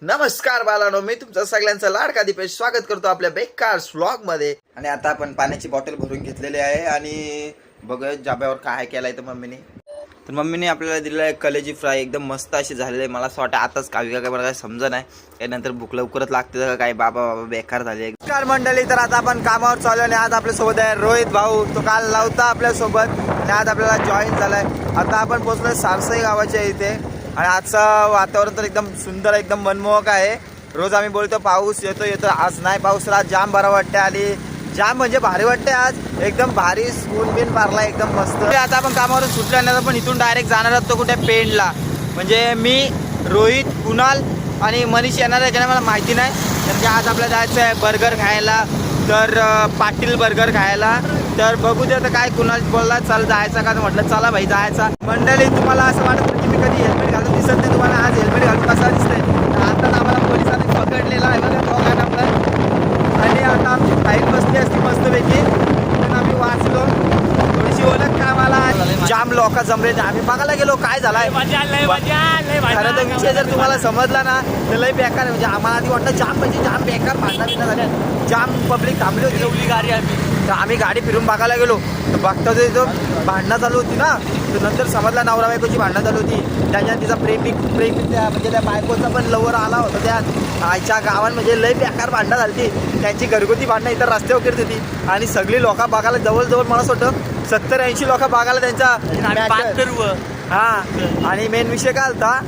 नमस्कार बालानो, मी तुमचं सगळ्यांचं लाडका दीपेश स्वागत करतो आपल्या बेकार व्लॉग मध्ये। आणि आता आपण पाण्याची बॉटल भरून घेतलेली आहे आणि बघूया जाब्यावर काय केलाय तर मम्मीने आपल्याला दिलेला आहे कलेजी फ्राय, एकदम मस्त अशी झालेली आहे। मला असं वाटतं आताच खावी का काय, मला काय समजा नाही, त्यानंतर भूक लवकरच लागते का काय, बाबा बेकार झाले। नमस्कार मंडळी, तर आता आपण कामावर चालू आणि आज आपल्या सोबत आहे रोहित भाऊ, तो काल नव्हता आपल्या सोबत आणि आज आपल्याला जॉईन झालाय। आता आपण पोहोचलोय सारसाई गावाच्या इथे आणि आजचं वातावरण तर एकदम सुंदर, एकदम मनमोहक आहे। रोज आम्ही बोलतो पाऊस येतो, आज नाही पाऊस, आज जाम बरा वाटते आणि जाम म्हणजे भारी वाटते। आज एकदम भारी ऊन बिन पारला, एकदम मस्त। आता आपण कामावरून सुटल्यानंतर पण इथून डायरेक्ट जाणार आहोत तो कुठे पेंडला, म्हणजे मी, रोहित, कुणाल आणि मनीष येणार आहे, ज्याने मला माहिती नाही। म्हणजे आज आपल्याला जायचं आहे बर्गर खायला, तर पाटील बर्गर खायला। तर बघू दे आता काय, कुणाल बोलला चल जायचं का, म्हटलं चला भाई जायचा। मंडळी, तुम्हाला असं वाटतं की मी कधी हेल्मेट घालून दिसत नाही तुम्हाला, आज हेल्मेट घालून कसा दिसतंय, आता आम्हाला पोलिसांनी पकडलेला आहे बघा दोघांना आपलं। आणि आता आमची फाईट बसली असती मस्तपैकी, पण आम्ही वाचलो। थोडीशी ओळख का आम्हाला, जाम लोक जमले, आम्ही बघायला गेलो काय झालाय। खरं तर विषय जर तुम्हाला समजला ना तर लय बेकार आहे, म्हणजे आम्हाला आधी वाटतं जाम म्हणजे जाम बेकार भांडणं बिणं झाल्या, जाम पब्लिक थांबली होती गाडी तर आम्ही गाडी फिरून बघायला गेलो तर बघता तो भांडणं चालू होती ना, तर नंतर समजला नवरा बायकोची भांडणं चालू होती। त्याच्यात तिचा प्रेमिक त्या म्हणजे त्या बायकोचा पण लवर आला होता त्या आईच्या गावात, म्हणजे लय बेकार भांडणं झाली ती। त्यांची घरगुती भांडणं इतर रस्त्यावर करत होती आणि सगळी लोक बघायला जवळजवळ मला असं वाटतं 70-80 लोक बघायला त्यांचा। हा, आणि मेन विषय काय होता,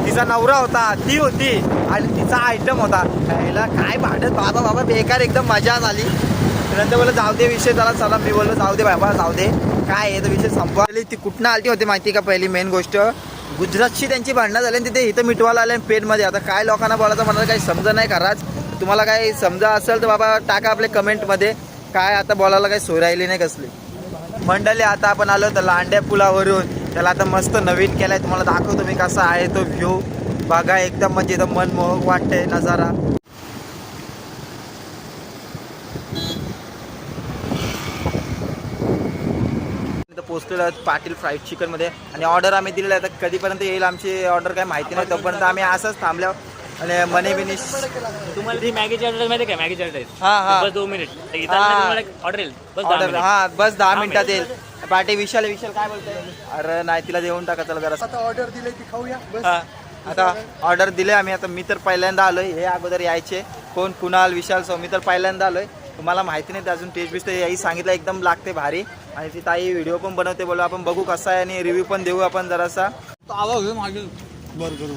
तिचा नवरा होता, ती होती आणि तिचा आयटम होता। याला काय भांडत बाबा बेकार, एकदम मजा झाली। नंतर बोललं जाऊ दे विषय, चला मी बोललो जाऊ दे बाबा जाऊ दे, काय आहे तो विषय संपवली। ती कुठनं आलती होती माहिती का, पहिली मेन गोष्ट गुजरातची त्यांची भांडणं झाली आणि तिथे इथं मिटवायला आले पेनमध्ये। आता काय लोकांना बोलायचं मला काही समजा नाही खराच, तुम्हाला काही समजा असेल तर बाबा टाका आपल्या कमेंटमध्ये, काय आता बोलायला काही सोय राहिली नाही कसली। मंडळी, आता आपण आलो तर लांड्या पुलावरून, त्याला आता मस्त नवीन केलाय, तुम्हाला दाखवतो मी कसा आहे तो व्ह्यू बघा, एकदम म्हणजे एकदम मनमोहक वाटते नजारा। पोचलेलो पाटील फ्राईड चिकन मध्ये आणि ऑर्डर आम्ही दिलेला आहे, तर कधीपर्यंत येईल आमची ऑर्डर काय माहिती नाही, तोपर्यंत आम्ही असंच थांबलो आणि मनी बिनिश। तुम्हाला ती मॅगीची ऑर्डर माहिती का, मॅगीची ऑर्डर हा बस 2 मिनिट ऑर्डर येईल, ऑर्डर हा बस 10 मिनिटात येईल। पाटी विशाल काय बोलतोय, अरे नाही तिला देऊन टाका चला जरा, आता ऑर्डर दिले की खाऊया बस। आता ऑर्डर दिले आम्ही, आता मी तर पहिल्यांदा आलोय, हे अगोदर यायचे कोण कुणाल विशाल सो, मी तर पहिल्यांदा आलोय, तुम्हाला माहिती नाही अजून टेस्ट बिस्ट याही सांगितलं एकदम लागते भारी। आणि ती ताई व्हिडिओ पण बनवते, बोलू आपण बघू कसा आहे आणि रिव्ह्यू पण देऊ आपण जरासा। आवा मागील बर्गर